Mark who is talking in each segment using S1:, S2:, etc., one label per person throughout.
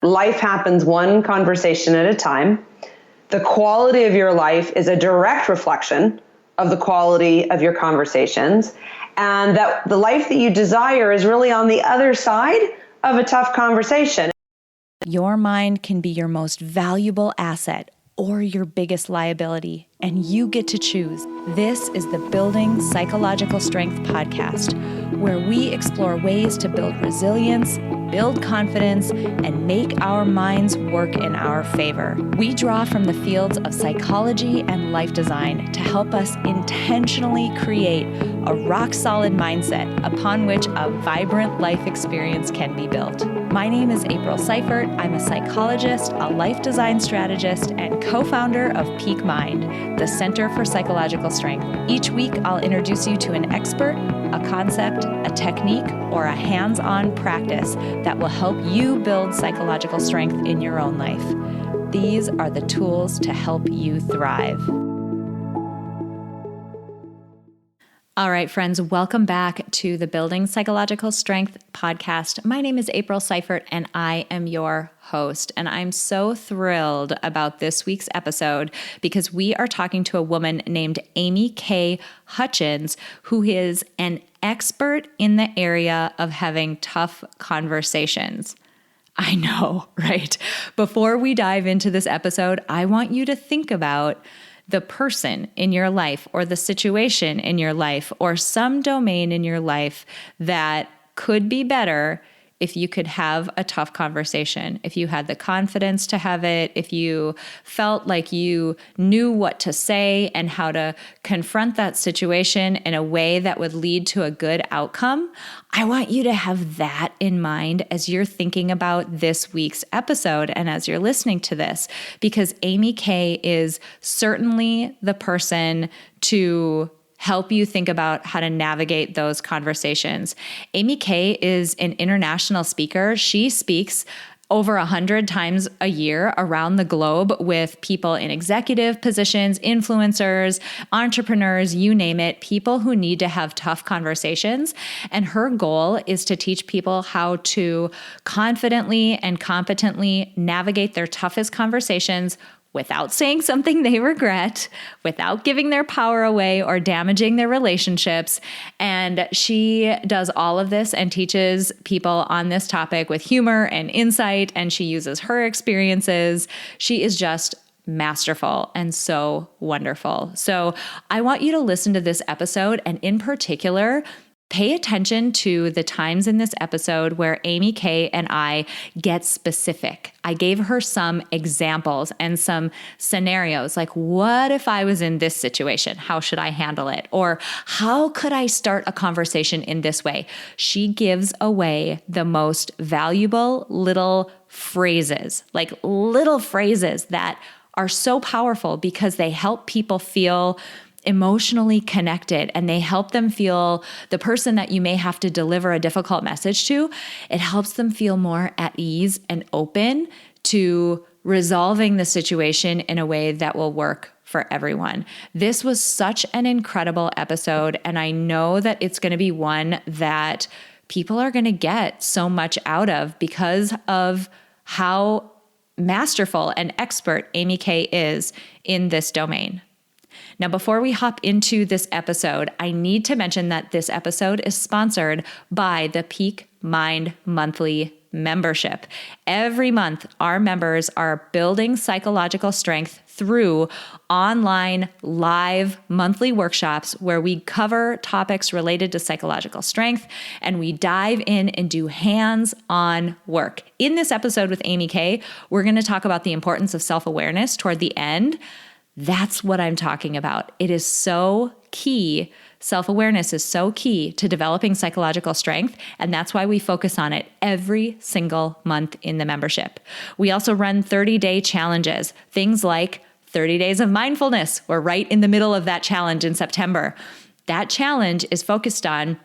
S1: life happens one conversation at a time. The quality of your life is a direct reflection of the quality of your conversations, and that the life that you desire is really on the other side of a tough conversation.
S2: Your mind can be your most valuable asset or your biggest liability, and you get to choose. This is the Building Psychological Strength podcast, where we explore ways to build resilience, build confidence, and make our minds work in our favor. We draw from the fields of psychology and life design to help us intentionally create a rock-solid mindset upon which a vibrant life experience can be built. My name is April Seifert. I'm a psychologist, a life design strategist, and co-founder of AmyK Mind, the Center for Psychological Strength. Each week, I'll introduce you to an expert, a concept, a technique, or a hands-on practice that will help you build psychological strength in your own life. These are the tools to help you thrive. All right, friends, welcome back to the Building Psychological Strength podcast. My name is April Seifert, and I am your host. And I'm so thrilled about this week's episode because we are talking to a woman named AmyK Hutchens, who is an expert in the area of having tough conversations. I know, right? Before we dive into this episode, I want you to think about the person in your life or the situation in your life or some domain in your life that could be better if you could have a tough conversation, if you had the confidence to have it, if you felt like you knew what to say and how to confront that situation in a way that would lead to a good outcome. I want you to have that in mind as you're thinking about this week's episode and as you're listening to this, because AmyK is certainly the person to help you think about how to navigate those conversations. AmyK is an international speaker. She speaks over 100 times a year around the globe with people in executive positions, influencers, entrepreneurs, you name it, people who need to have tough conversations. And her goal is to teach people how to confidently and competently navigate their toughest conversations without saying something they regret, without giving their power away or damaging their relationships. And she does all of this and teaches people on this topic with humor and insight, and she uses her experiences. She is just masterful and so wonderful. So I want you to listen to this episode, and in particular, pay attention to the times in this episode where AmyK and I get specific. I gave her some examples and some scenarios, like, what if I was in this situation? How should I handle it? Or how could I start a conversation in this way? She gives away the most valuable little phrases, like little phrases that are so powerful because they help people feel emotionally connected, and they help them feel, the person that you may have to deliver a difficult message to, it helps them feel more at ease and open to resolving the situation in a way that will work for everyone. This was such an incredible episode, and I know that it's going to be one that people are going to get so much out of because of how masterful and expert AmyK is in this domain. Now, before we hop into this episode, I need to mention that this episode is sponsored by the AmyK Mind Monthly membership. Every month, our members are building psychological strength through online live monthly workshops where we cover topics related to psychological strength, and we dive in and do hands-on work. In this episode with AmyK, we're going to talk about the importance of self-awareness toward the end. That's what I'm talking about. It is so key. Self-awareness is so key to developing psychological strength, and that's why we focus on it every single month in the membership. We also run 30-day challenges, things like 30 days of mindfulness. We're right in the middle of that challenge in September. That challenge is focused on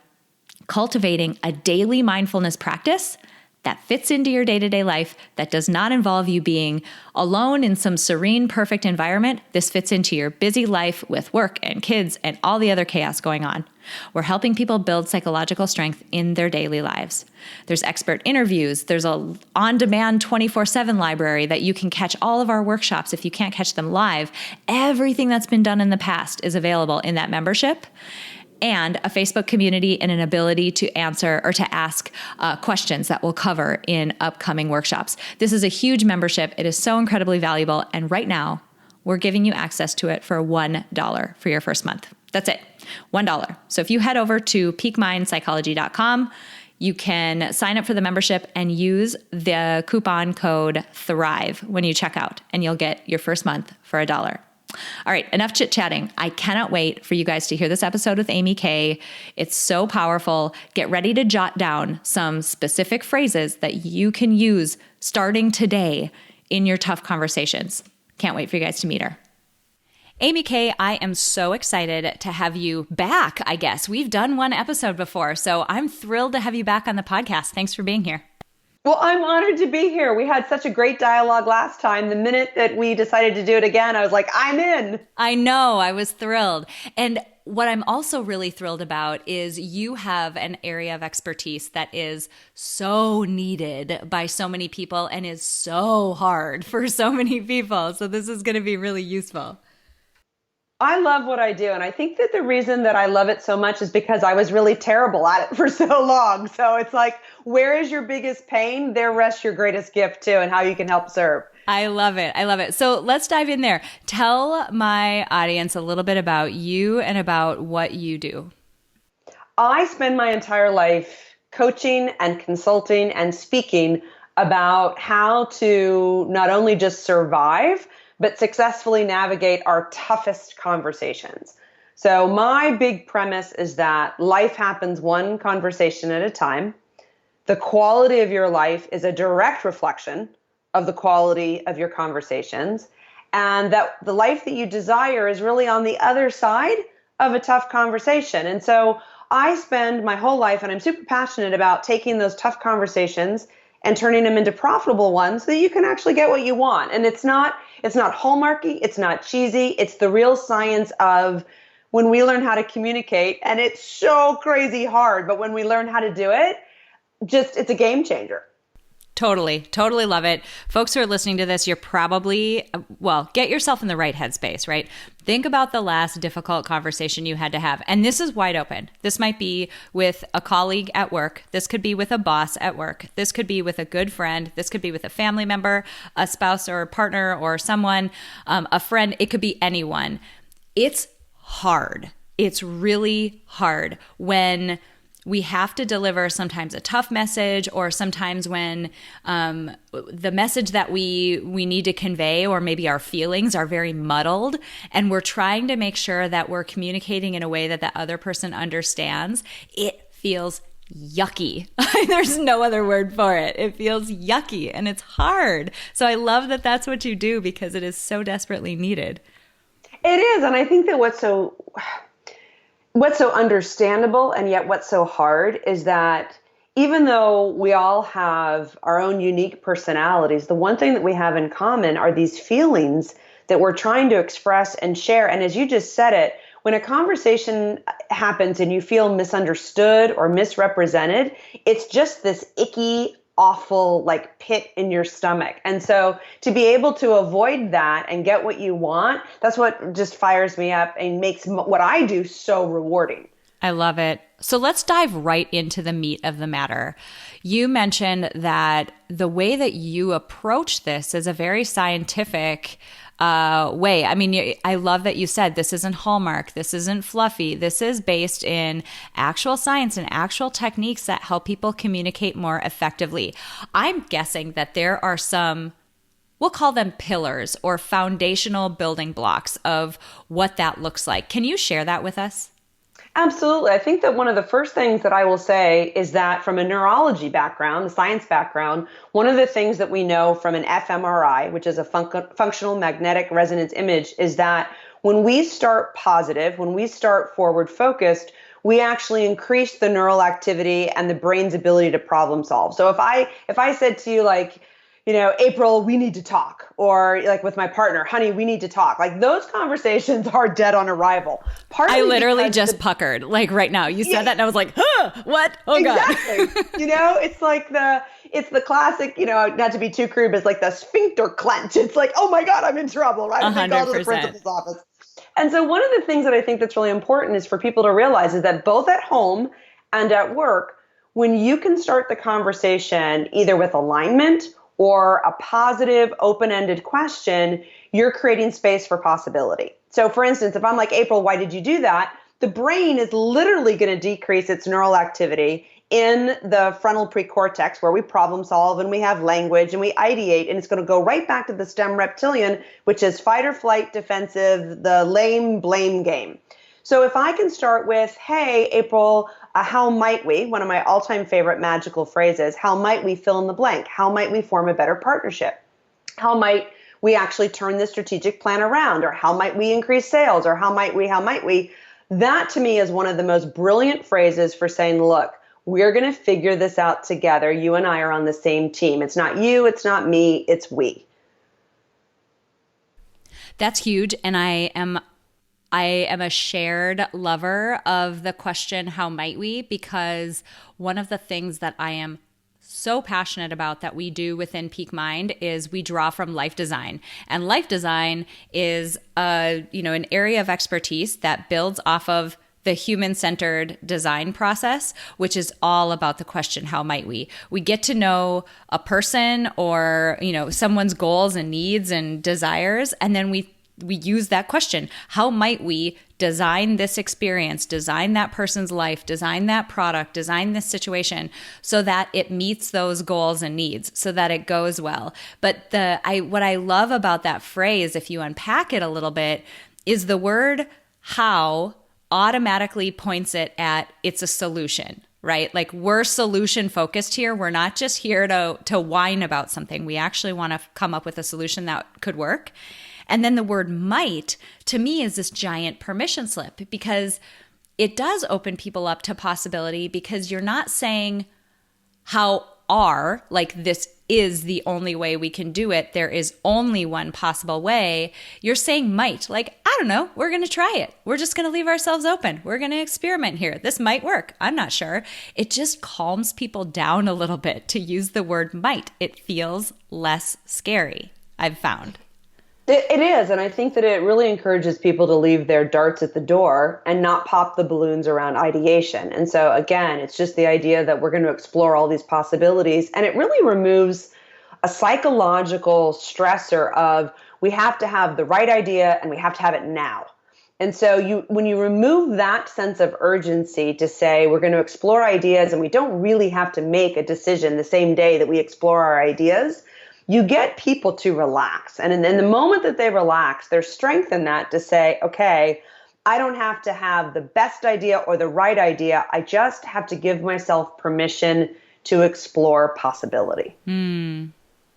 S2: cultivating a daily mindfulness practice that fits into your day-to-day life, that does not involve you being alone in some serene, perfect environment. This fits into your busy life with work and kids and all the other chaos going on. We're helping people build psychological strength in their daily lives. There's expert interviews. There's a on-demand 24/7 library that you can catch all of our workshops if you can't catch them live. Everything that's been done in the past is available in that membership. And a Facebook community and an ability to answer or to ask questions that we'll cover in upcoming workshops. This is a huge membership. It is so incredibly valuable. And right now, we're giving you access to it for $1 for your first month. That's it, $1. So if you head over to peakmindpsychology.com, you can sign up for the membership and use the coupon code THRIVE when you check out, and you'll get your first month for $1. All right, enough chit-chatting. I cannot wait for you guys to hear this episode with Amy K. It's so powerful. Get ready to jot down some specific phrases that you can use starting today in your tough conversations. Can't wait for you guys to meet her. Amy K, I am so excited to have you back, I guess. We've done one episode before, so I'm thrilled to have you back on the podcast. Thanks for being here.
S1: Well, I'm honored to be here. We had such a great dialogue last time. The minute that we decided to do it again, I was like, I'm in.
S2: I know. I was thrilled. And what I'm also really thrilled about is you have an area of expertise that is so needed by so many people and is so hard for so many people. So this is going to be really useful.
S1: I love what I do. And I think that the reason that I love it so much is because I was really terrible at it for so long. So it's like, where is your biggest pain? There rests your greatest gift too, and how you can help serve.
S2: I love it. I love it. So let's dive in there. Tell my audience a little bit about you and about what you do.
S1: I spend my entire life coaching and consulting and speaking about how to not only just survive, but successfully navigate our toughest conversations. So my big premise is that life happens one conversation at a time. The quality of your life is a direct reflection of the quality of your conversations, and that the life that you desire is really on the other side of a tough conversation. And so I spend my whole life, and I'm super passionate about taking those tough conversations and turning them into profitable ones so that you can actually get what you want. And it's not hallmarky, it's not cheesy, it's the real science of when we learn how to communicate, and it's so crazy hard, but when we learn how to do it, it's a game changer.
S2: Totally love it. Folks who are listening to this, you're probably, get yourself in the right headspace, right? Think about the last difficult conversation you had to have. And this is wide open. This might be with a colleague at work. This could be with a boss at work. This could be with a good friend. This could be with a family member, a spouse or a partner or someone, a friend. It could be anyone. It's hard. It's really hard when we have to deliver sometimes a tough message, or sometimes when the message that we need to convey, or maybe our feelings, are very muddled, and we're trying to make sure that we're communicating in a way that the other person understands. It feels yucky. There's no other word for it. It feels yucky, and it's hard. So I love that that's what you do, because it is so desperately needed.
S1: It is, and I think that what's so understandable and yet what's so hard is that even though we all have our own unique personalities, the one thing that we have in common are these feelings that we're trying to express and share. And as you just said it, when a conversation happens and you feel misunderstood or misrepresented, it's just this icky, awful like pit in your stomach. And so to be able to avoid that and get what you want, that's what just fires me up and makes what I do so rewarding.
S2: I love it. So let's dive right into the meat of the matter. You mentioned that the way that you approach this is a very scientific way. I mean, I love that you said this isn't Hallmark, this isn't fluffy. This is based in actual science and actual techniques that help people communicate more effectively. I'm guessing that there are some, we'll call them pillars or foundational building blocks of what that looks like. Can you share that with us?
S1: Absolutely. I think that one of the first things that I will say is that from a neurology background, the science background, one of the things that we know from an fMRI, which is a functional magnetic resonance image, is that when we start positive, when we start forward focused, we actually increase the neural activity and the brain's ability to problem solve. So if I said to you, like, April, we need to talk, or like with my partner, honey, we need to talk. Like, those conversations are dead on arrival.
S2: I literally just puckered, like right now. You said that and I was like, huh, what? Oh
S1: exactly.
S2: God.
S1: It's like it's the classic, not to be too crude, but it's like the sphincter clench. It's like, oh my God, I'm in trouble, right?
S2: 100%.
S1: I call to the principal's office. And so one of the things that I think that's really important is for people to realize is that both at home and at work, when you can start the conversation either with alignment or a positive, open-ended question, you're creating space for possibility. So for instance, if I'm like, April, why did you do that? The brain is literally going to decrease its neural activity in the frontal precortex, where we problem solve and we have language and we ideate, and it's going to go right back to the stem reptilian, which is fight or flight, defensive, the lame blame game. So if I can start with, hey, April, how might we, one of my all-time favorite magical phrases, how might we fill in the blank? How might we form a better partnership? How might we actually turn this strategic plan around? Or how might we increase sales? Or how might we? That to me is one of the most brilliant phrases for saying, look, we're going to figure this out together. You and I are on the same team. It's not you, it's not me, it's we.
S2: That's huge. And I am a shared lover of the question, how might we? Because one of the things that I am so passionate about that we do within Peak Mind is we draw from life design. And life design is an area of expertise that builds off of the human-centered design process, which is all about the question, how might we? We get to know a person or, someone's goals and needs and desires, and then we use that question. How might we design this experience, design that person's life, design that product, design this situation so that it meets those goals and needs, so that it goes well? But what I love about that phrase, if you unpack it a little bit, is the word how automatically points it at it's a solution, right? Like, we're solution focused here. We're not just here to whine about something. We actually want to come up with a solution that could work. And then the word might, to me, is this giant permission slip, because it does open people up to possibility, because you're not saying like this is the only way we can do it. There is only one possible way. You're saying might, like, I don't know, we're going to try it. We're just going to leave ourselves open. We're going to experiment here. This might work. I'm not sure. It just calms people down a little bit to use the word might. It feels less scary, I've found.
S1: It is, and I think that it really encourages people to leave their darts at the door and not pop the balloons around ideation. And so, again, it's just the idea that we're going to explore all these possibilities, and it really removes a psychological stressor of we have to have the right idea and we have to have it now. And so when you remove that sense of urgency to say we're going to explore ideas and we don't really have to make a decision the same day that we explore our ideas, you get people to relax. And in the moment that they relax, there's strength in that to say, okay, I don't have to have the best idea or the right idea. I just have to give myself permission to explore possibility.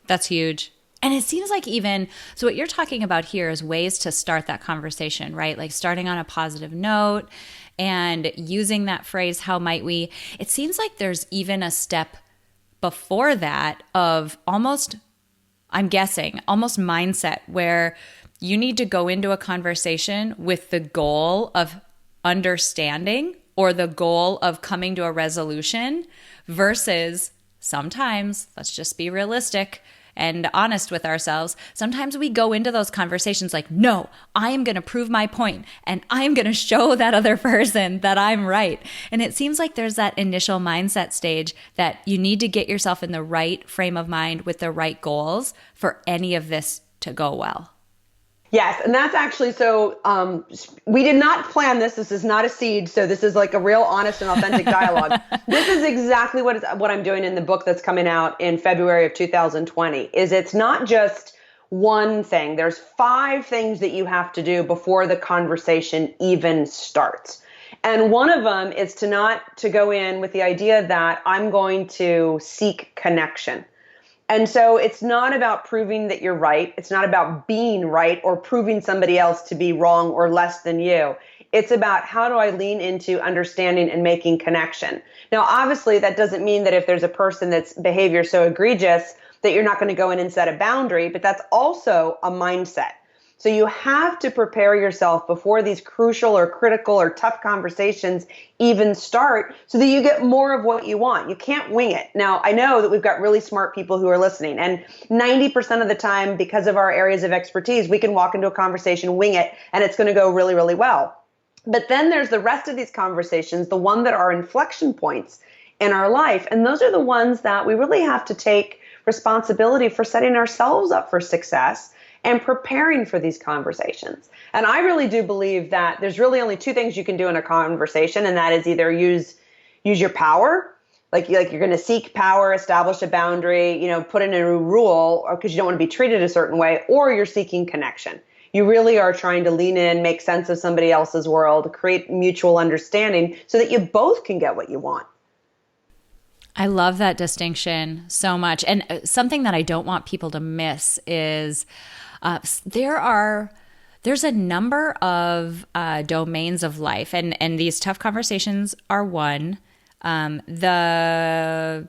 S2: That's huge. And it seems like so what you're talking about here is ways to start that conversation, right? Like starting on a positive note and using that phrase, how might we? It seems like there's even a step before that of almost mindset, where you need to go into a conversation with the goal of understanding or the goal of coming to a resolution, versus sometimes, let's just be realistic and honest with ourselves, sometimes we go into those conversations like, no, I am going to prove my point and I'm going to show that other person that I'm right. And it seems like there's that initial mindset stage that you need to get yourself in the right frame of mind with the right goals for any of this to go well.
S1: Yes, and that's actually so we did not plan this. This is not a seed. So this is like a real honest and authentic dialogue. This is exactly what I'm doing in the book that's coming out in February of 2020. It's not just one thing. There's 5 things that you have to do before the conversation even starts. And one of them is to go in with the idea that I'm going to seek connection. And so it's not about proving that you're right. It's not about being right or proving somebody else to be wrong or less than you. It's about how do I lean into understanding and making connection. Now, obviously, that doesn't mean that if there's a person that's behavior so egregious that you're not going to go in and set a boundary, but that's also a mindset. So you have to prepare yourself before these crucial or critical or tough conversations even start so that you get more of what you want. You can't wing it. Now, I know that we've got really smart people who are listening, and 90% of the time, because of our areas of expertise, we can walk into a conversation, wing it, and it's going to go really, really well. But then there's the rest of these conversations, the one that are inflection points in our life. And those are the ones that we really have to take responsibility for setting ourselves up for success and preparing for these conversations. And I really do believe that there's really only two things you can do in a conversation, and that is either use your power, like you're going to seek power, establish a boundary, put in a new rule, or because you don't want to be treated a certain way, or you're seeking connection. You really are trying to lean in, make sense of somebody else's world, create mutual understanding so that you both can get what you want.
S2: I love that distinction so much. And something that I don't want people to miss is there's a number of domains of life, and these tough conversations are one. The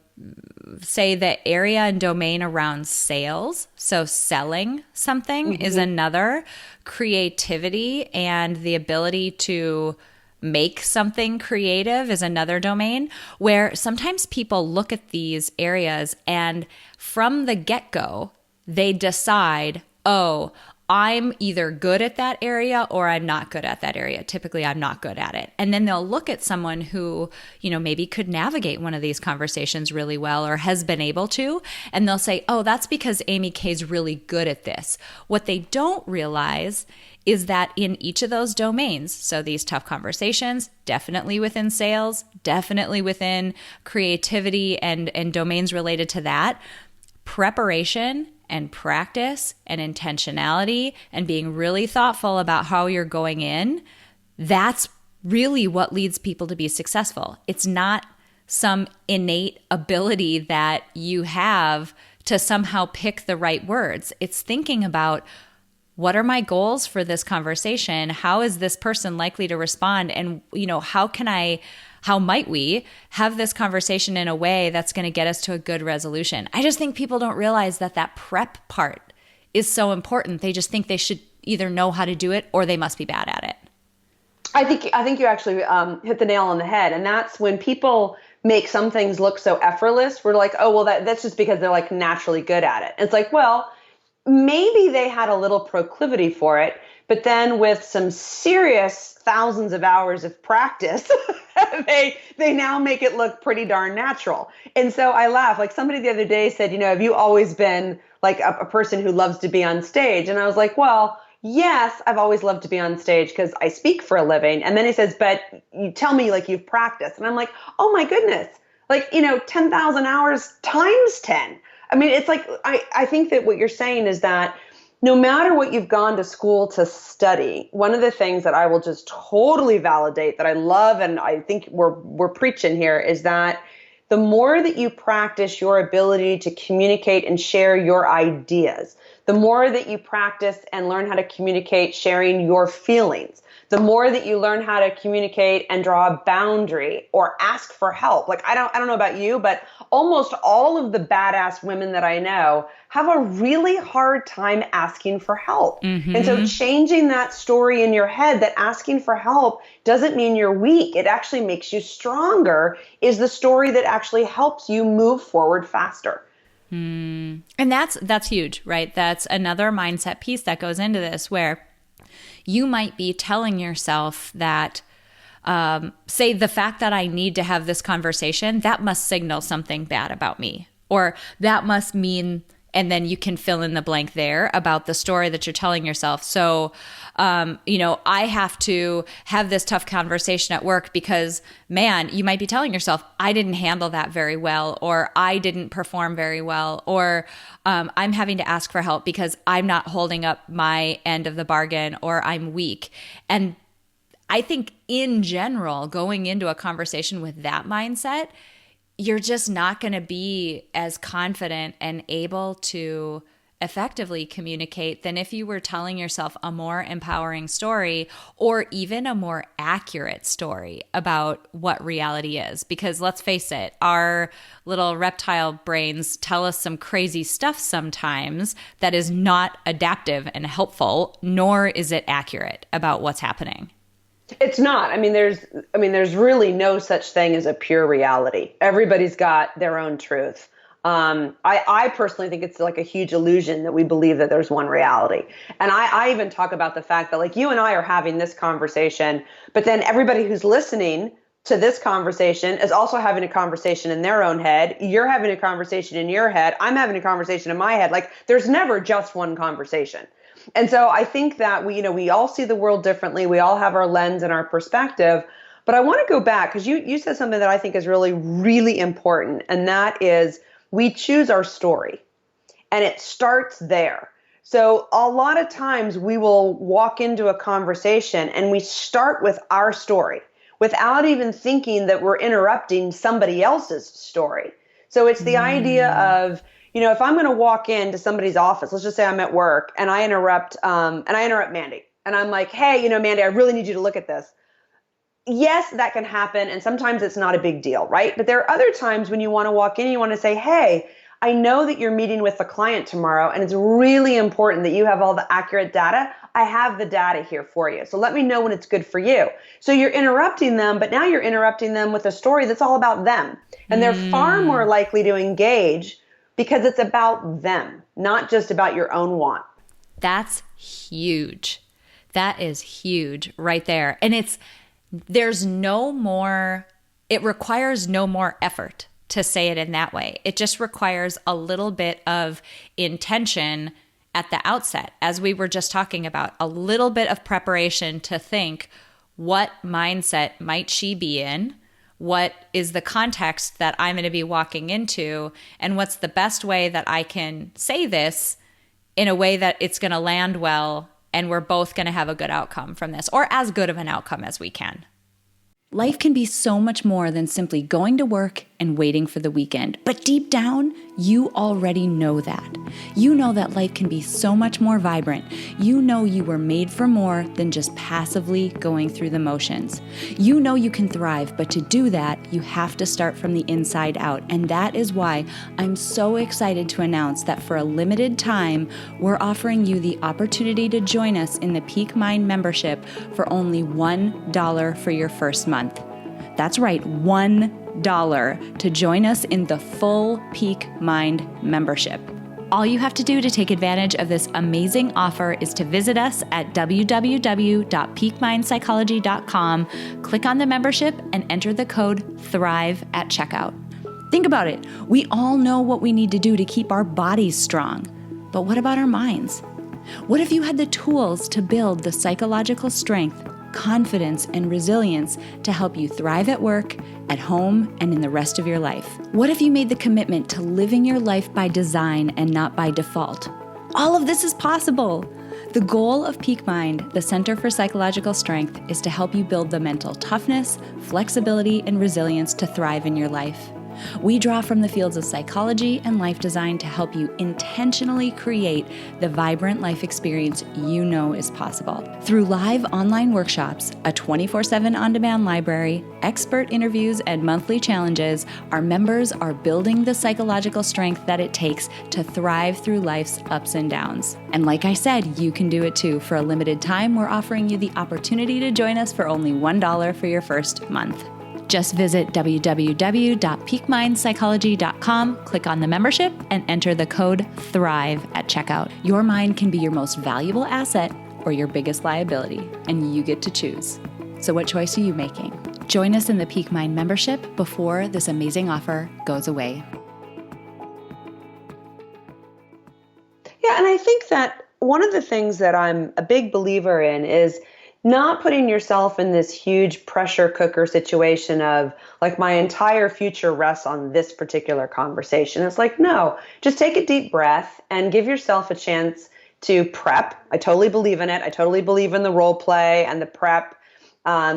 S2: area and domain around sales, so selling something is another. Creativity and the ability to make something creative is another domain, where sometimes people look at these areas and from the get-go, they decide, oh, I'm either good at that area or I'm not good at that area. Typically, I'm not good at it. And then they'll look at someone who, maybe could navigate one of these conversations really well or has been able to, and they'll say, oh, that's because AmyK is really good at this. What they don't realize is that in each of those domains, so these tough conversations, definitely within sales, definitely within creativity and domains related to that, preparation and practice and intentionality and being really thoughtful about how you're going in, that's really what leads people to be successful. It's not some innate ability that you have to somehow pick the right words. It's thinking about, what are my goals for this conversation? How is this person likely to respond? And, how might we have this conversation in a way that's going to get us to a good resolution? I just think people don't realize that prep part is so important. They just think they should either know how to do it or they must be bad at it.
S1: I think you actually hit the nail on the head. And that's when people make some things look so effortless. We're like, oh, well, that's just because they're like naturally good at it. It's like, well, maybe they had a little proclivity for it, but then with some serious thousands of hours of practice, they now make it look pretty darn natural. And so I laugh. Like somebody the other day said, have you always been like a person who loves to be on stage? And I was like, well, yes, I've always loved to be on stage because I speak for a living. And then he says, but you tell me like you've practiced. And I'm like, oh my goodness, like, 10,000 hours times 10. I mean, it's like, I think that what you're saying is that no matter what you've gone to school to study, one of the things that I will just totally validate that I love and I think we're preaching here is that the more that you practice your ability to communicate and share your ideas, the more that you practice and learn how to communicate sharing your feelings, the more that you learn how to communicate and draw a boundary or ask for help. Like, I don't know about you, but almost all of the badass women that I know have a really hard time asking for help. Mm-hmm. And so changing that story in your head that asking for help doesn't mean you're weak. It actually makes you stronger is the story that actually helps you move forward faster.
S2: And that's huge, right? That's another mindset piece that goes into this where you might be telling yourself that, say the fact that I need to have this conversation, that must signal something bad about me, or that must mean, and then you can fill in the blank there about the story that you're telling yourself. So, I have to have this tough conversation at work because, man, you might be telling yourself, I didn't handle that very well, or I didn't perform very well, or I'm having to ask for help because I'm not holding up my end of the bargain, or I'm weak. And I think in general, going into a conversation with that mindset, you're just not going to be as confident and able to effectively communicate than if you were telling yourself a more empowering story or even a more accurate story about what reality is. Because let's face it, our little reptile brains tell us some crazy stuff sometimes that is not adaptive and helpful, nor is it accurate about what's happening.
S1: It's not. There's really no such thing as a pure reality. Everybody's got their own truth. I personally think it's like a huge illusion that we believe that there's one reality. And I even talk about the fact that like you and I are having this conversation, but then everybody who's listening to this conversation is also having a conversation in their own head. You're having a conversation in your head. I'm having a conversation in my head. Like there's never just one conversation. And so I think that we all see the world differently. We all have our lens and our perspective. But I want to go back because you said something that I think is really, really important. And that is we choose our story, and it starts there. So a lot of times we will walk into a conversation and we start with our story without even thinking that we're interrupting somebody else's story. So it's the idea of, if I'm going to walk into somebody's office, let's just say I'm at work and I interrupt Mandy, and I'm like, hey, Mandy, I really need you to look at this. Yes, that can happen. And sometimes it's not a big deal, right? But there are other times when you want to walk in and you want to say, hey, I know that you're meeting with the client tomorrow, and it's really important that you have all the accurate data. I have the data here for you. So let me know when it's good for you. So you're interrupting them, but now you're interrupting them with a story that's all about them. And they're far more likely to engage because it's about them, not just about your own want.
S2: That's huge. That is huge right there. And it requires no more effort to say it in that way. It just requires a little bit of intention at the outset, as we were just talking about, a little bit of preparation to think, what mindset might she be in? What is the context that I'm going to be walking into? And what's the best way that I can say this in a way that it's going to land well and we're both going to have a good outcome from this, or as good of an outcome as we can. Life can be so much more than simply going to work and waiting for the weekend. But deep down, you already know that. You know that life can be so much more vibrant. You know you were made for more than just passively going through the motions. You know you can thrive, but to do that, you have to start from the inside out. And that is why I'm so excited to announce that for a limited time, we're offering you the opportunity to join us in the Peak Mind membership for only $1 for your first month. That's right, $1 to join us in the full Peak Mind membership. All you have to do to take advantage of this amazing offer is to visit us at www.peakmindpsychology.com, click on the membership, and enter the code THRIVE at checkout. Think about it. We all know what we need to do to keep our bodies strong. But what about our minds? What if you had the tools to build the psychological strength, confidence, and resilience to help you thrive at work, at home, and in the rest of your life? What if you made the commitment to living your life by design and not by default? All of this is possible. The goal of Peak Mind, the Center for Psychological Strength, is to help you build the mental toughness, flexibility, and resilience to thrive in your life. We draw from the fields of psychology and life design to help you intentionally create the vibrant life experience you know is possible. Through live online workshops, a 24/7 on-demand library, expert interviews, and monthly challenges, our members are building the psychological strength that it takes to thrive through life's ups and downs. And like I said, you can do it too. For a limited time, we're offering you the opportunity to join us for only $1 for your first month. Just visit www.peakmindpsychology.com, click on the membership, and enter the code THRIVE at checkout. Your mind can be your most valuable asset or your biggest liability, and you get to choose. So what choice are you making? Join us in the Peak Mind membership before this amazing offer goes away.
S1: Yeah, and I think that one of the things that I'm a big believer in is not putting yourself in this huge pressure cooker situation of like my entire future rests on this particular conversation. It's like, no, just take a deep breath and give yourself a chance to prep. I totally believe in it. I totally believe in the role play and the prep.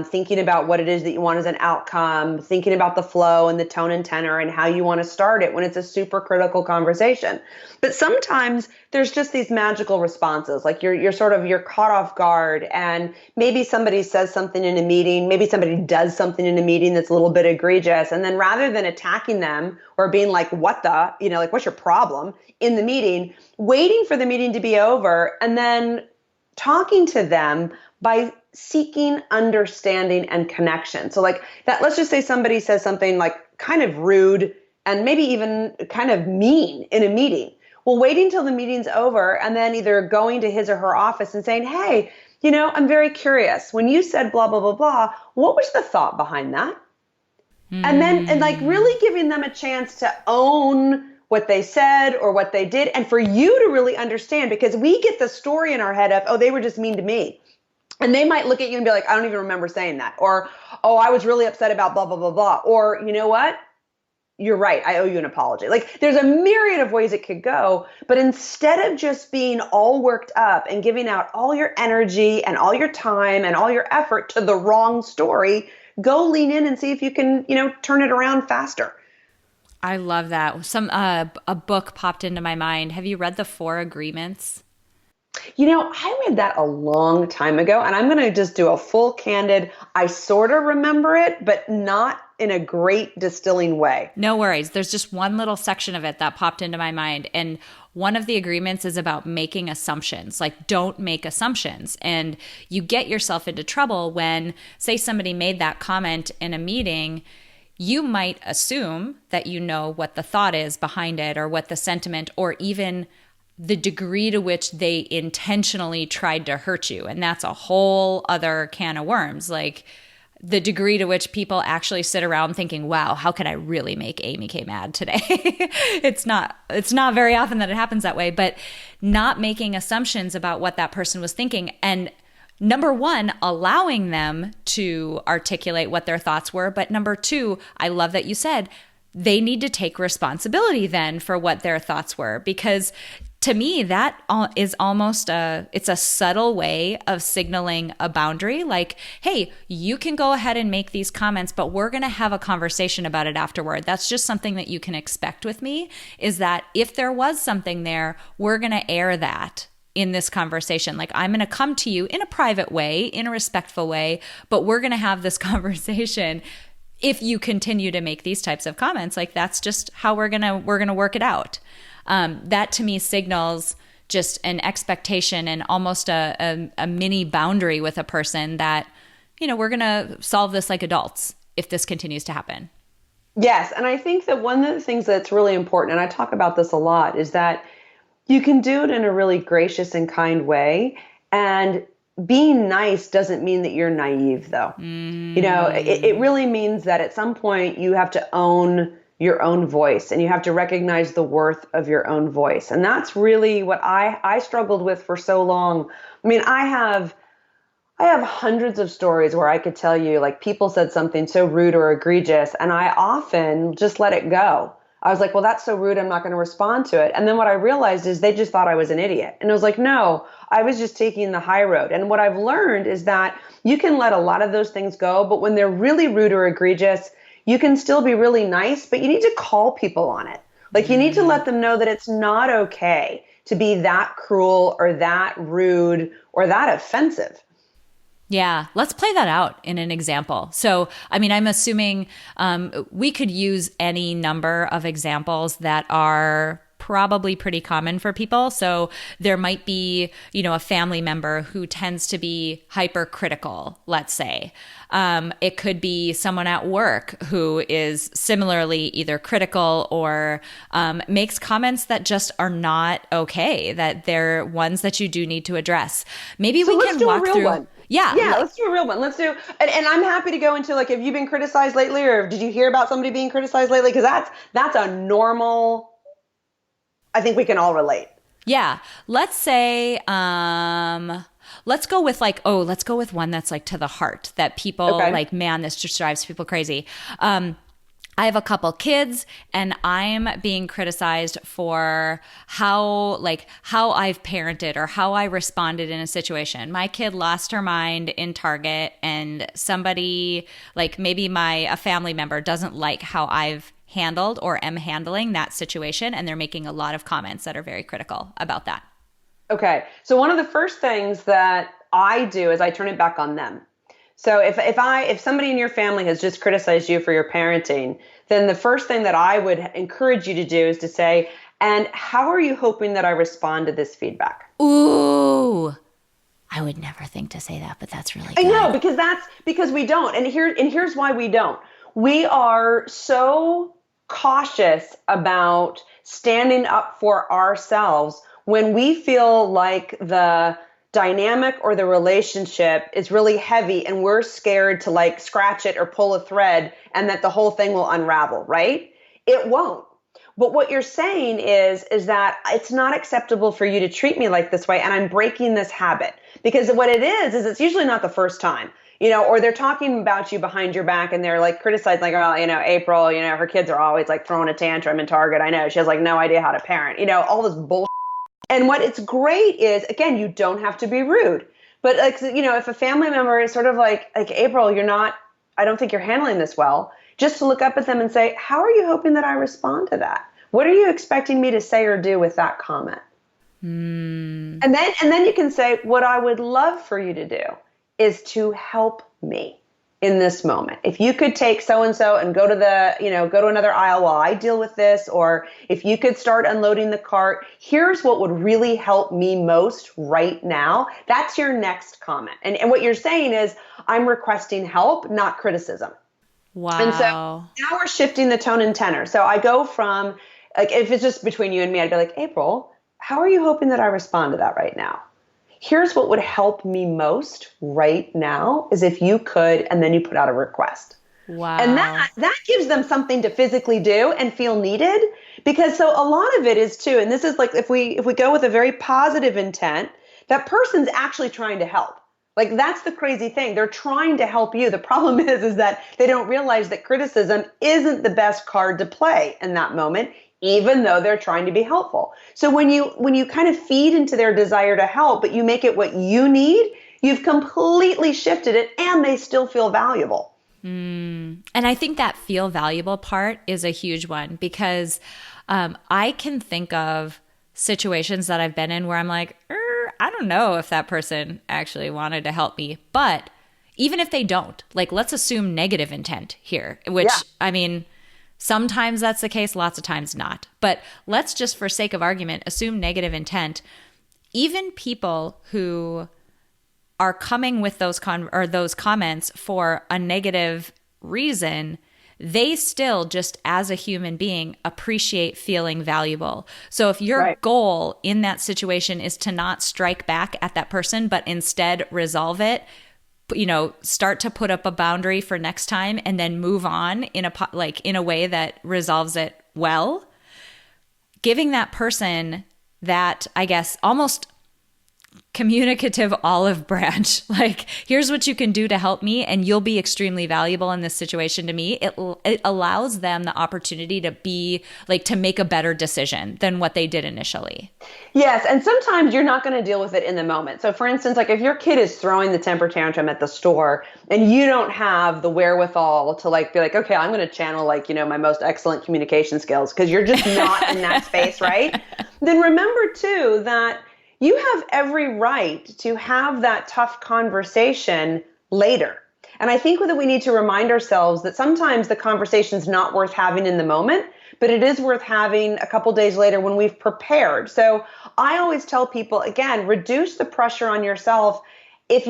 S1: thinking about what it is that you want as an outcome, thinking about the flow and the tone and tenor and how you want to start it when it's a super critical conversation. But sometimes there's just these magical responses, like you're caught off guard, and maybe somebody says something in a meeting, maybe somebody does something in a meeting that's a little bit egregious, and then rather than attacking them or being like, what the, like, what's your problem in the meeting, waiting for the meeting to be over and then talking to them by seeking understanding and connection. So like that, let's just say somebody says something like kind of rude and maybe even kind of mean in a meeting. Well, waiting till the meeting's over and then either going to his or her office and saying, hey, I'm very curious. When you said blah, blah, blah, blah, what was the thought behind that? And like really giving them a chance to own what they said or what they did, and for you to really understand, because we get the story in our head of, oh, they were just mean to me. And they might look at you and be like, I don't even remember saying that. Or, oh, I was really upset about blah, blah, blah, blah. Or, you know what? You're right. I owe you an apology. Like there's a myriad of ways it could go. But instead of just being all worked up and giving out all your energy and all your time and all your effort to the wrong story, go lean in and see if you can, turn it around faster.
S2: I love that. A book popped into my mind. Have you read The Four Agreements?
S1: I read that a long time ago, and I'm going to just do a full candid. I sort of remember it, but not in a great distilling way.
S2: No worries. There's just one little section of it that popped into my mind. And one of the agreements is about making assumptions. Like, don't make assumptions. And you get yourself into trouble when, say, somebody made that comment in a meeting. You might assume that you know what the thought is behind it, or what the sentiment, or even the degree to which they intentionally tried to hurt you. And that's a whole other can of worms. Like the degree to which people actually sit around thinking, wow, how can I really make AmyK mad today? It's not very often that it happens that way, but not making assumptions about what that person was thinking. And number one, allowing them to articulate what their thoughts were. But number two, I love that you said they need to take responsibility then for what their thoughts were, because to me, that is almost it's a subtle way of signaling a boundary. Like, hey, you can go ahead and make these comments, but we're going to have a conversation about it afterward. That's just something that you can expect with me, is that if there was something there, we're going to air that in this conversation. Like, I'm going to come to you in a private way, in a respectful way, but we're going to have this conversation. If you continue to make these types of comments, like that's just how we're going to work it out. That to me signals just an expectation and almost a mini boundary with a person that, we're going to solve this like adults if this continues to happen.
S1: Yes. And I think that one of the things that's really important, and I talk about this a lot, is that you can do it in a really gracious and kind way. And being nice doesn't mean that you're naive, though. It really means that at some point you have to own your own voice, and you have to recognize the worth of your own voice. And that's really what I struggled with for so long. I mean, I have hundreds of stories where I could tell you, like, people said something so rude or egregious, and I often just let it go. I was like, well, that's so rude, I'm not going to respond to it. And then what I realized is they just thought I was an idiot. And I was like, no, I was just taking the high road. And what I've learned is that you can let a lot of those things go, but when they're really rude or egregious, you can still be really nice, but you need to call people on it. Like, you need to let them know that it's not okay to be that cruel or that rude or that offensive.
S2: Yeah, let's play that out in an example. So, I mean, I'm assuming we could use any number of examples that are probably pretty common for people. So there might be, a family member who tends to be hypercritical, let's say. It could be someone at work who is similarly either critical or makes comments that just are not okay, that they're ones that you do need to address. Maybe we can walk through. One. Yeah,
S1: let's do a real one. Let's do, and I'm happy to go into, like, have you been criticized lately, or did you hear about somebody being criticized lately? Because that's a normal. I think we can all relate.
S2: Yeah, let's say. Let's go with one that's like to the heart, that people like, man, this just drives people crazy. I have a couple kids and I'm being criticized for how I've parented or how I responded in a situation. My kid lost her mind in Target and somebody, like maybe a family member doesn't like how I've handled or am handling that situation, and they're making a lot of comments that are very critical about that.
S1: Okay. So one of the first things that I do is I turn it back on them. So if somebody in your family has just criticized you for your parenting, then the first thing that I would encourage you to do is to say, and how are you hoping that I respond to this feedback?
S2: Ooh, I would never think to say that, but that's really good.
S1: I know, because we don't. And here's why we don't. We are so cautious about standing up for ourselves when we feel like the dynamic or the relationship is really heavy and we're scared to like scratch it or pull a thread and that the whole thing will unravel, right? It won't. But what you're saying is that it's not acceptable for you to treat me like this way, and I'm breaking this habit. Because what it is it's usually not the first time, or they're talking about you behind your back and they're like criticizing, like, oh, April, her kids are always like throwing a tantrum in Target. I know she has like no idea how to parent, all this bullshit. And what it's great is, again, you don't have to be rude. But like, if a family member is sort of like April, I don't think you're handling this well, just to look up at them and say, how are you hoping that I respond to that? What are you expecting me to say or do with that comment? And then you can say, what I would love for you to do is to help me in this moment. If you could take so-and-so and go to another aisle while I deal with this, or if you could start unloading the cart, here's what would really help me most right now. That's your next comment. And what you're saying is, I'm requesting help, not criticism.
S2: Wow.
S1: And so now we're shifting the tone and tenor. So I go from, like, if it's just between you and me, I'd be like, April, how are you hoping that I respond to that right now? Here's what would help me most right now is if you could, and then you put out a request.
S2: Wow.
S1: And that gives them something to physically do and feel needed. Because so a lot of it is too, and this is like, if we go with a very positive intent, that person's actually trying to help. Like, that's the crazy thing. They're trying to help you. The problem is that they don't realize that criticism isn't the best card to play in that moment, even though they're trying to be helpful. So when you kind of feed into their desire to help, but you make it what you need, you've completely shifted it, and they still feel valuable.
S2: And I think that feel valuable part is a huge one, because I can think of situations that I've been in where I'm like, I don't know if that person actually wanted to help me. But even if they don't, like, let's assume negative intent here, which, I mean, sometimes that's the case, lots of times not. But let's just, for sake of argument, assume negative intent. Even people who are coming with those comments for a negative reason, they still, just as a human being, appreciate feeling valuable. So if your goal in that situation is to not strike back at that person, but instead resolve it, start to put up a boundary for next time and then move on in a way that resolves it well, giving that person that, I guess, almost communicative olive branch, like, here's what you can do to help me and you'll be extremely valuable in this situation to me. It allows them the opportunity to be like, to make a better decision than what they did initially.
S1: Yes. And sometimes you're not going to deal with it in the moment. So for instance, like, if your kid is throwing the temper tantrum at the store and you don't have the wherewithal to like, be like, okay, I'm going to channel my most excellent communication skills, because you're just not in that space, right? Then remember too, that you have every right to have that tough conversation later. And I think that we need to remind ourselves that sometimes the conversation's not worth having in the moment, but it is worth having a couple days later when we've prepared. So I always tell people, again, reduce the pressure on yourself. If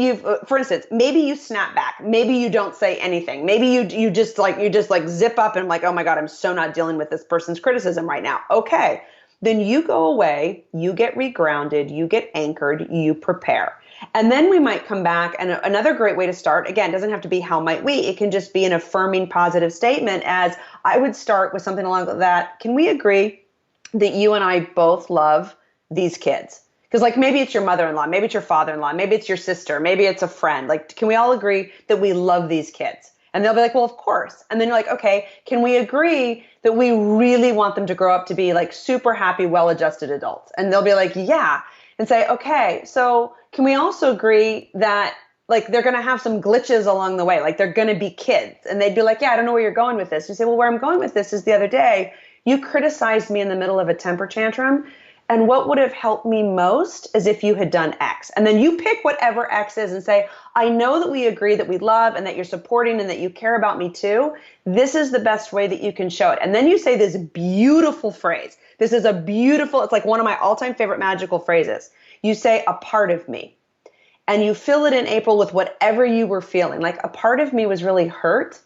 S1: for instance, maybe you snap back, maybe you don't say anything. Maybe you just zip up and like, oh my God, I'm so not dealing with this person's criticism right now. Okay. Then you go away, you get regrounded, you get anchored, you prepare. And then we might come back. And another great way to start, again, doesn't have to be how might we, it can just be an affirming positive statement, as I would start with something along that. Can we agree that you and I both love these kids? Because like, maybe it's your mother-in-law, maybe it's your father-in-law, maybe it's your sister, maybe it's a friend. Like, can we all agree that we love these kids? And they'll be like, well, of course. And then you're like, okay, can we agree that we really want them to grow up to be like super happy, well-adjusted adults? And they'll be like, yeah. And say, okay, so can we also agree that like they're going to have some glitches along the way, like they're going to be kids? And they'd be like, yeah, I don't know where you're going with this. You say, well, where I'm going with this is the other day, you criticized me in the middle of a temper tantrum. And what would have helped me most is if you had done X. And then you pick whatever X is and say, I know that we agree that we love and that you're supporting and that you care about me too. This is the best way that you can show it. And then you say this beautiful phrase. This is a beautiful, it's like one of my all-time favorite magical phrases. You say, a part of me. And you fill it in, April, with whatever you were feeling. Like, a part of me was really hurt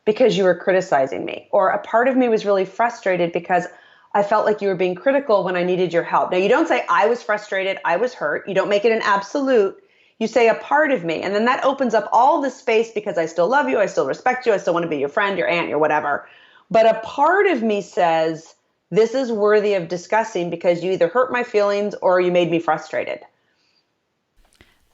S1: because you were criticizing me. Or a part of me was really frustrated because I felt like you were being critical when I needed your help. Now, you don't say, I was frustrated, I was hurt. You don't make it an absolute. You say, a part of me. And then that opens up all the space because I still love you, I still respect you, I still want to be your friend, your aunt, your whatever. But a part of me says, this is worthy of discussing because you either hurt my feelings or you made me frustrated.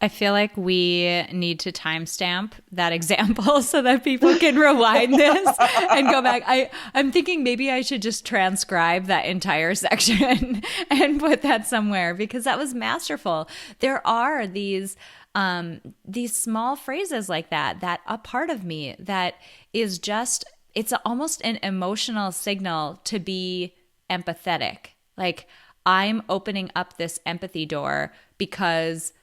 S2: I feel like we need to timestamp that example so that people can rewind this and go back. I'm thinking maybe I should just transcribe that entire section and put that somewhere because that was masterful. There are these small phrases like that a part of me that is just, it's almost an emotional signal to be empathetic. I'm opening up this empathy door because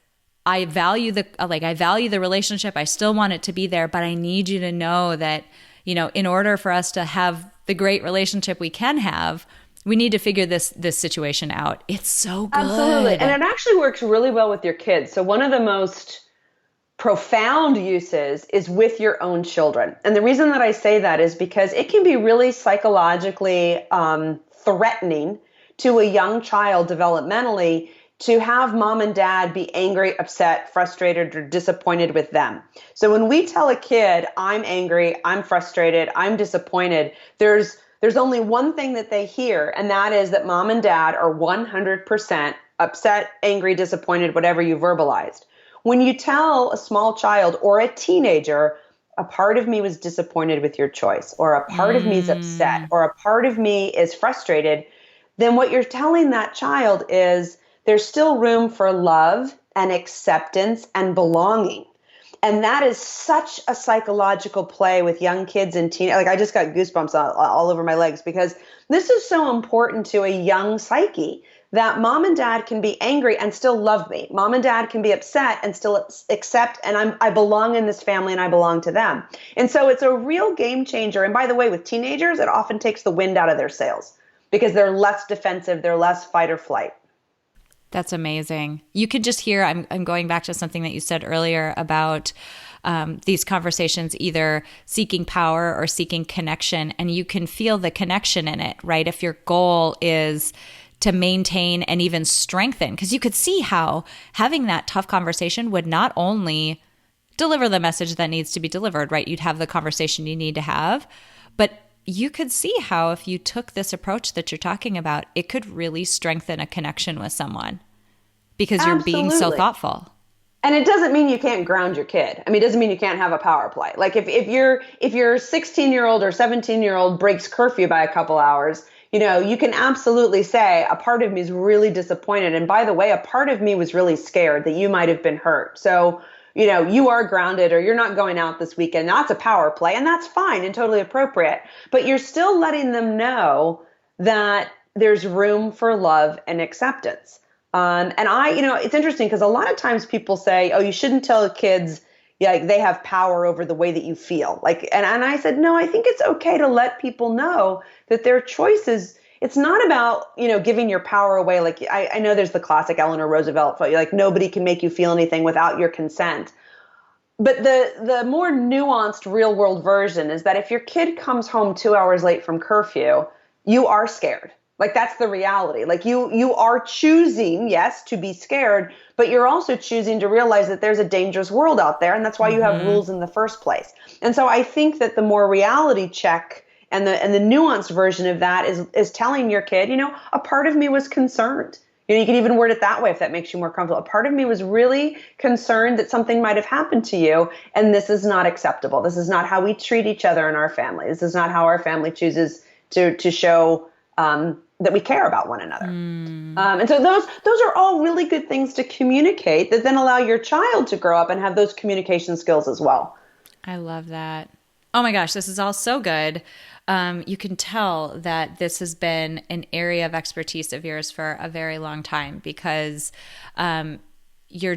S2: I value the relationship. I still want it to be there, but I need you to know that, in order for us to have the great relationship we can have, we need to figure this situation out. It's so good.
S1: Absolutely. And it actually works really well with your kids. So one of the most profound uses is with your own children. And the reason that I say that is because it can be really psychologically threatening to a young child developmentally to have mom and dad be angry, upset, frustrated, or disappointed with them. So when we tell a kid, I'm angry, I'm frustrated, I'm disappointed, there's only one thing that they hear, and that is that mom and dad are 100% upset, angry, disappointed, whatever you verbalized. When you tell a small child or a teenager, a part of me was disappointed with your choice, or a part of me is upset, or a part of me is frustrated, then what you're telling that child is, there's still room for love and acceptance and belonging. And that is such a psychological play with young kids and teen. Like, I just got goosebumps all over my legs because this is so important to a young psyche, that mom and dad can be angry and still love me. Mom and dad can be upset and still accept, and I belong in this family and I belong to them. And so it's a real game changer. And by the way, with teenagers, it often takes the wind out of their sails because they're less defensive, they're less fight or flight.
S2: That's amazing. You could just hear, I'm going back to something that you said earlier about these conversations either seeking power or seeking connection, and you can feel the connection in it, right? If your goal is to maintain and even strengthen, because you could see how having that tough conversation would not only deliver the message that needs to be delivered, right? You'd have the conversation you need to have, but you could see how if you took this approach that you're talking about, it could really strengthen a connection with someone because you're being so thoughtful.
S1: And it doesn't mean you can't ground your kid. I mean, it doesn't mean you can't have a power play. Like if your 16-year-old or 17-year-old breaks curfew by a couple hours, you can absolutely say, a part of me is really disappointed. And by the way, a part of me was really scared that you might have been hurt. So you are grounded or you're not going out this weekend. That's a power play, and that's fine and totally appropriate. But you're still letting them know that there's room for love and acceptance. And it's interesting because a lot of times people say, oh, you shouldn't tell kids they have power over the way that you feel. And I said, no, I think it's okay to let people know that their choices, it's not about, giving your power away. Like, I know there's the classic Eleanor Roosevelt quote, like, nobody can make you feel anything without your consent. But the more nuanced real world version is that if your kid comes home 2 hours late from curfew, you are scared. Like, that's the reality. Like, you are choosing, yes, to be scared, but you're also choosing to realize that there's a dangerous world out there. And that's why you have rules in the first place. And so I think that the more reality check and the nuanced version of that is telling your kid, a part of me was concerned. You can even word it that way if that makes you more comfortable. A part of me was really concerned that something might have happened to you, and this is not acceptable. This is not how we treat each other in our family. This is not how our family chooses to show that we care about one another. And so those are all really good things to communicate that then allow your child to grow up and have those communication skills as well.
S2: I love that. Oh my gosh, this is all so good. You can tell that this has been an area of expertise of yours for a very long time, because you're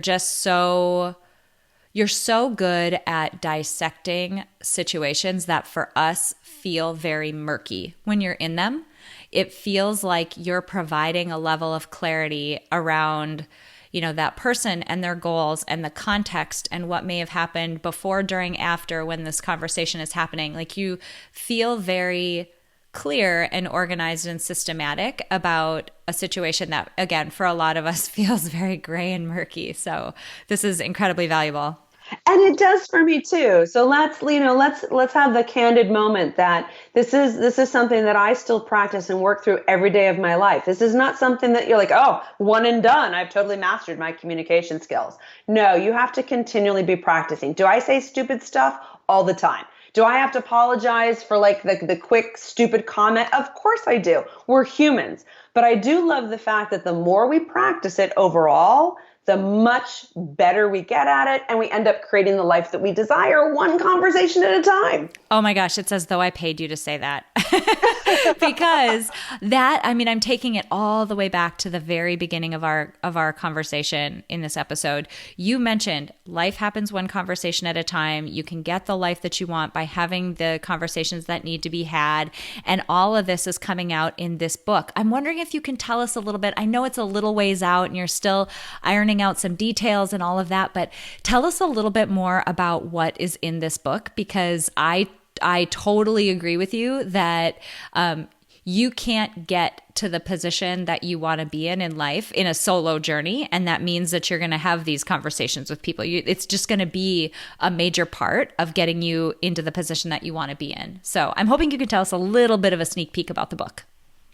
S2: so good at dissecting situations that for us feel very murky when you're in them. It feels like you're providing a level of clarity around, that person and their goals and the context and what may have happened before, during, after, when this conversation is happening. Like, you feel very clear and organized and systematic about a situation that, again, for a lot of us feels very gray and murky. So this is incredibly valuable.
S1: And it does for me too. So let's have the candid moment that this is something that I still practice and work through every day of my life. This is not something that you're like, oh, one and done. I've totally mastered my communication skills. No, you have to continually be practicing. Do I say stupid stuff all the time? Do I have to apologize for like the quick, stupid comment? Of course I do. We're humans. But I do love the fact that the more we practice it overall, the much better we get at it, and we end up creating the life that we desire, one conversation at a time.
S2: Oh my gosh, it's as though I paid you to say that. Because I'm taking it all the way back to the very beginning of our conversation in this episode. You mentioned life happens one conversation at a time. You can get the life that you want by having the conversations that need to be had. And all of this is coming out in this book. I'm wondering if you can tell us a little bit. I know it's a little ways out and you're still ironing out some details and all of that, but tell us a little bit more about what is in this book, because I totally agree with you that you can't get to the position that you want to be in life in a solo journey. And that means that you're going to have these conversations with people. It's just going to be a major part of getting you into the position that you want to be in. So I'm hoping you can tell us a little bit of a sneak peek about the book.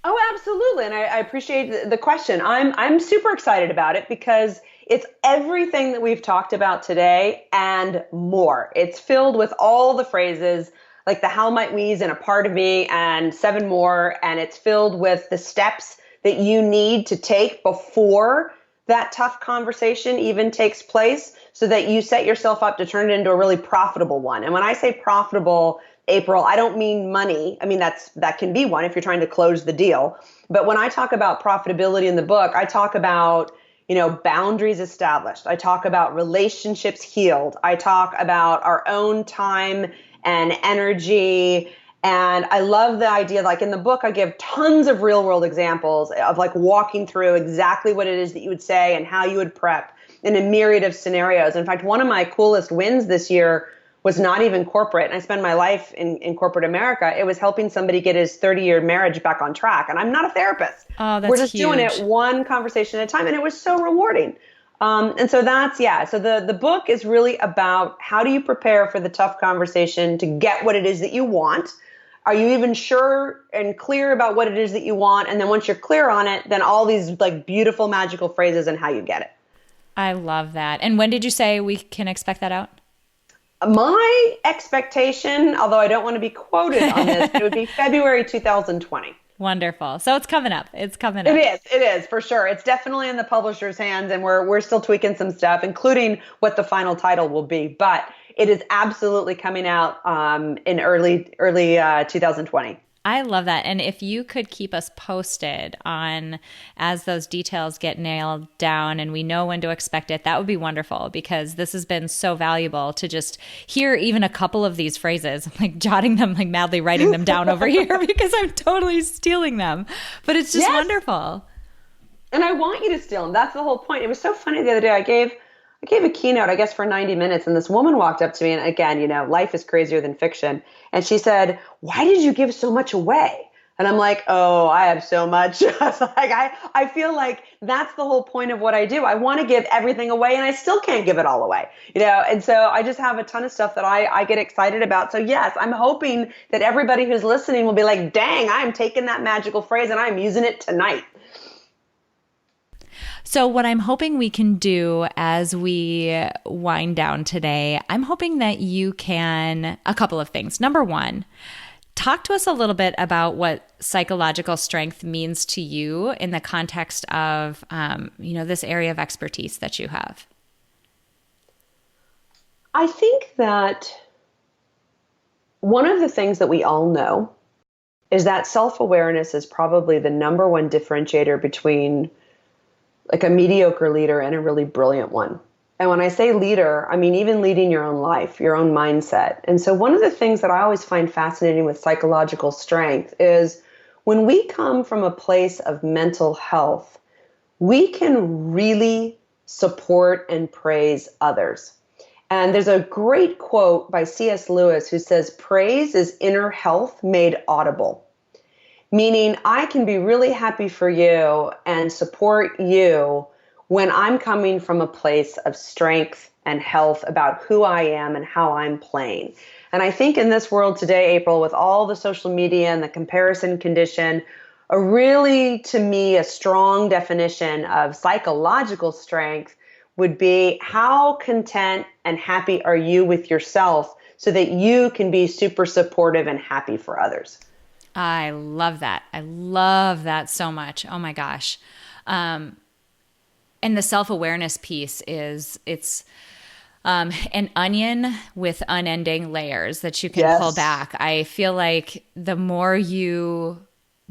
S1: Oh, absolutely. And I appreciate the question. I'm super excited about it because it's everything that we've talked about today and more. It's filled with all the phrases like the how might we's and a part of me and 7 more. And it's filled with the steps that you need to take before that tough conversation even takes place so that you set yourself up to turn it into a really profitable one. And when I say profitable, April, I don't mean money. I mean, that can be one if you're trying to close the deal. But when I talk about profitability in the book, I talk about, boundaries established. I talk about relationships healed. I talk about our own time and energy. And I love the idea, like in the book, I give tons of real world examples of like walking through exactly what it is that you would say and how you would prep in a myriad of scenarios. In fact, one of my coolest wins this year was not even corporate. And I spend my life in corporate America. It was helping somebody get his 30-year marriage back on track. And I'm not a therapist.
S2: Oh, that's
S1: We're just
S2: huge.
S1: doing it one conversation at a time. And it was so rewarding. And so so the book is really about how do you prepare for the tough conversation to get what it is that you want? Are you even sure and clear about what it is that you want? And then once you're clear on it, then all these like beautiful magical phrases and how you get it.
S2: I love that. And when did you say we can expect that out?
S1: My expectation, although I don't want to be quoted on this, it would be February 2020.
S2: Wonderful. So it's coming up. It
S1: is for sure. It's definitely in the publisher's hands, and we're still tweaking some stuff, including what the final title will be. But it is absolutely coming out in early 2020.
S2: I love that. And if you could keep us posted on as those details get nailed down and we know when to expect it, that would be wonderful, because this has been so valuable to just hear even a couple of these phrases. I'm like jotting them, like madly writing them down over here because I'm totally stealing them. But it's just wonderful.
S1: And I want you to steal them. That's the whole point. It was so funny the other day. I gave a keynote, I guess, for 90 minutes. And this woman walked up to me. And again, life is crazier than fiction. And she said, "Why did you give so much away?" And I'm like, "Oh, I have so much." I feel like that's the whole point of what I do. I want to give everything away and I still can't give it all away, And so I just have a ton of stuff that I get excited about. So yes, I'm hoping that everybody who's listening will be like, dang, I'm taking that magical phrase and I'm using it tonight.
S2: So, what I'm hoping we can do as we wind down today, I'm hoping that you can, a couple of things. Number one, talk to us a little bit about what psychological strength means to you in the context of, this area of expertise that you have.
S1: I think that one of the things that we all know is that self-awareness is probably the number one differentiator between like a mediocre leader and a really brilliant one. And when I say leader, I mean even leading your own life, your own mindset. And so one of the things that I always find fascinating with psychological strength is when we come from a place of mental health, we can really support and praise others. And there's a great quote by C.S. Lewis who says, praise is inner health made audible. Meaning I can be really happy for you and support you when I'm coming from a place of strength and health about who I am and how I'm playing. And I think in this world today, April, with all the social media and the comparison condition, to me, a strong definition of psychological strength would be how content and happy are you with yourself so that you can be super supportive and happy for others.
S2: I love that. I love that so much. Oh my gosh. And the self-awareness piece it's an onion with unending layers that you can pull back. I feel like the more you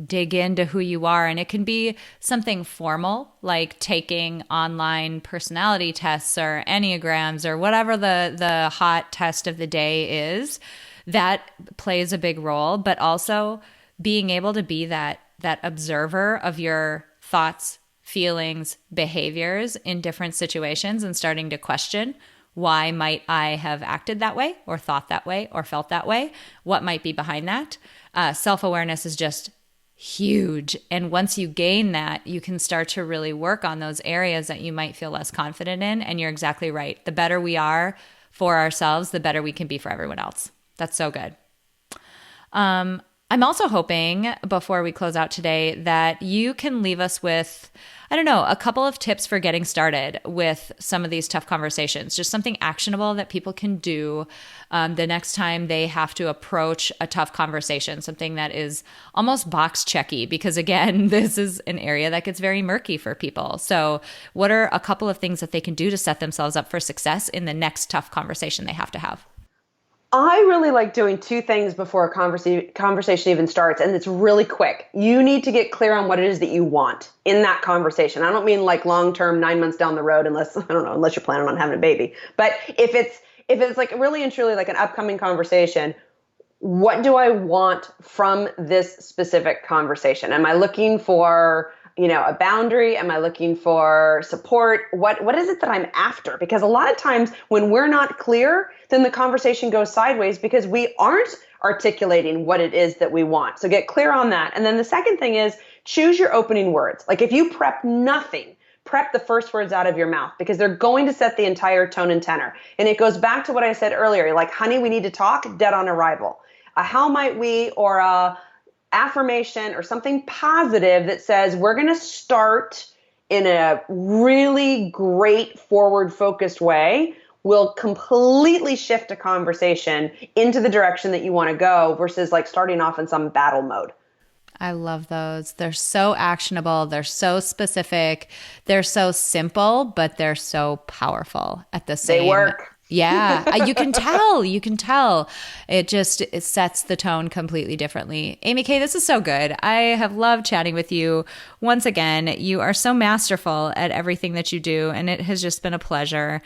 S2: dig into who you are, and it can be something formal like taking online personality tests or enneagrams or whatever the hot test of the day is, that plays a big role, but also being able to be that observer of your thoughts, feelings, behaviors in different situations and starting to question, why might I have acted that way or thought that way or felt that way? What might be behind that? Self-awareness is just huge. And once you gain that, you can start to really work on those areas that you might feel less confident in. And you're exactly right. The better we are for ourselves, the better we can be for everyone else. That's so good. I'm also hoping, before we close out today, that you can leave us with, a couple of tips for getting started with some of these tough conversations. Just something actionable that people can do the next time they have to approach a tough conversation, something that is almost box checky, because again, this is an area that gets very murky for people. So what are a couple of things that they can do to set themselves up for success in the next tough conversation they have to have?
S1: I really like doing two things before a conversation even starts, and it's really quick. You need to get clear on what it is that you want in that conversation. I don't mean like long-term, 9 months down the road, unless you're planning on having a baby. But if it's like really and truly like an upcoming conversation, what do I want from this specific conversation? Am I looking for a boundary? Am I looking for support? What is it that I'm after? Because a lot of times when we're not clear, then the conversation goes sideways because we aren't articulating what it is that we want. So get clear on that. And then the second thing is choose your opening words. Like if you prep nothing, prep the first words out of your mouth because they're going to set the entire tone and tenor. And it goes back to what I said earlier, like, honey, we need to talk, dead on arrival. How might we, or affirmation or something positive that says we're going to start in a really great forward focused way will completely shift a conversation into the direction that you want to go versus like starting off in some battle mode.
S2: I love those. They're so actionable. They're so specific. They're so simple, but they're so powerful at the same.
S1: They work.
S2: Yeah, you can tell. It sets the tone completely differently. AmyK, this is so good. I have loved chatting with you once again. You are so masterful at everything that you do, and it has just been a pleasure.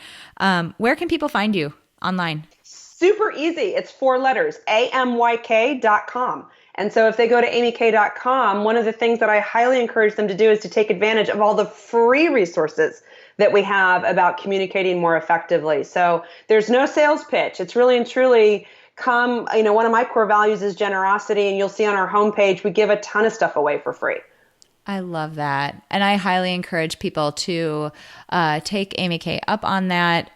S2: Where can people find you online?
S1: Super easy. It's 4 letters, AmyK.com. And so if they go to AmyK.com, one of the things that I highly encourage them to do is to take advantage of all the free resources that we have about communicating more effectively. So there's no sales pitch. It's really and truly one of my core values is generosity, and you'll see on our homepage, we give a ton of stuff away for free.
S2: I love that. And I highly encourage people to take AmyK up on that.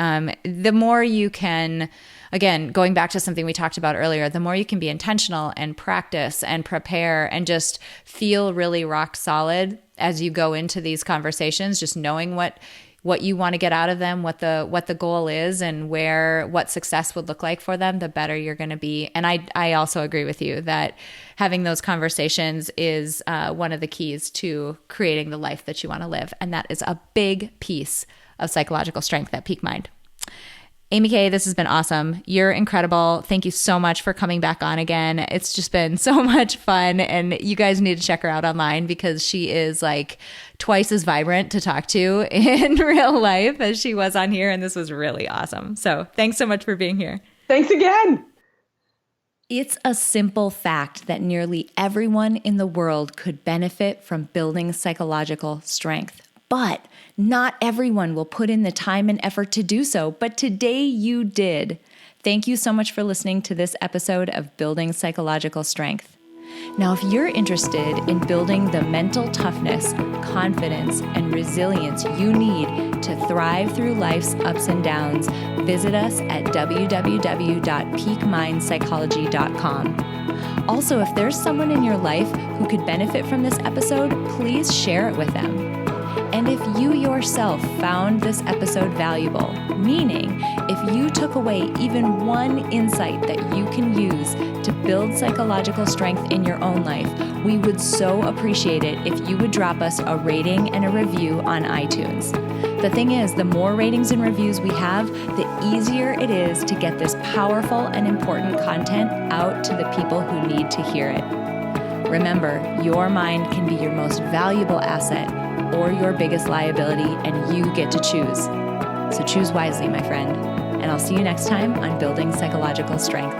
S2: The more you can, again, going back to something we talked about earlier, the more you can be intentional and practice and prepare and just feel really rock solid, as you go into these conversations, just knowing what you want to get out of them, what the goal is, and what success would look like for them, the better you're going to be. And I also agree with you that having those conversations is one of the keys to creating the life that you want to live. And that is a big piece of psychological strength at Peak Mind. AmyK, this has been awesome. You're incredible. Thank you so much for coming back on again. It's just been so much fun, and you guys need to check her out online because she is like twice as vibrant to talk to in real life as she was on here, and this was really awesome. So thanks so much for being here.
S1: Thanks again.
S2: It's a simple fact that nearly everyone in the world could benefit from building psychological strength. But not everyone will put in the time and effort to do so. But today you did. Thank you so much for listening to this episode of Building Psychological Strength. Now, if you're interested in building the mental toughness, confidence, and resilience you need to thrive through life's ups and downs, visit us at www.peakmindpsychology.com. Also, if there's someone in your life who could benefit from this episode, please share it with them. And if you yourself found this episode valuable, meaning if you took away even one insight that you can use to build psychological strength in your own life, we would so appreciate it if you would drop us a rating and a review on iTunes. The thing is, the more ratings and reviews we have, the easier it is to get this powerful and important content out to the people who need to hear it. Remember, your mind can be your most valuable asset or your biggest liability, and you get to choose. So choose wisely, my friend. And I'll see you next time on Building Psychological Strength.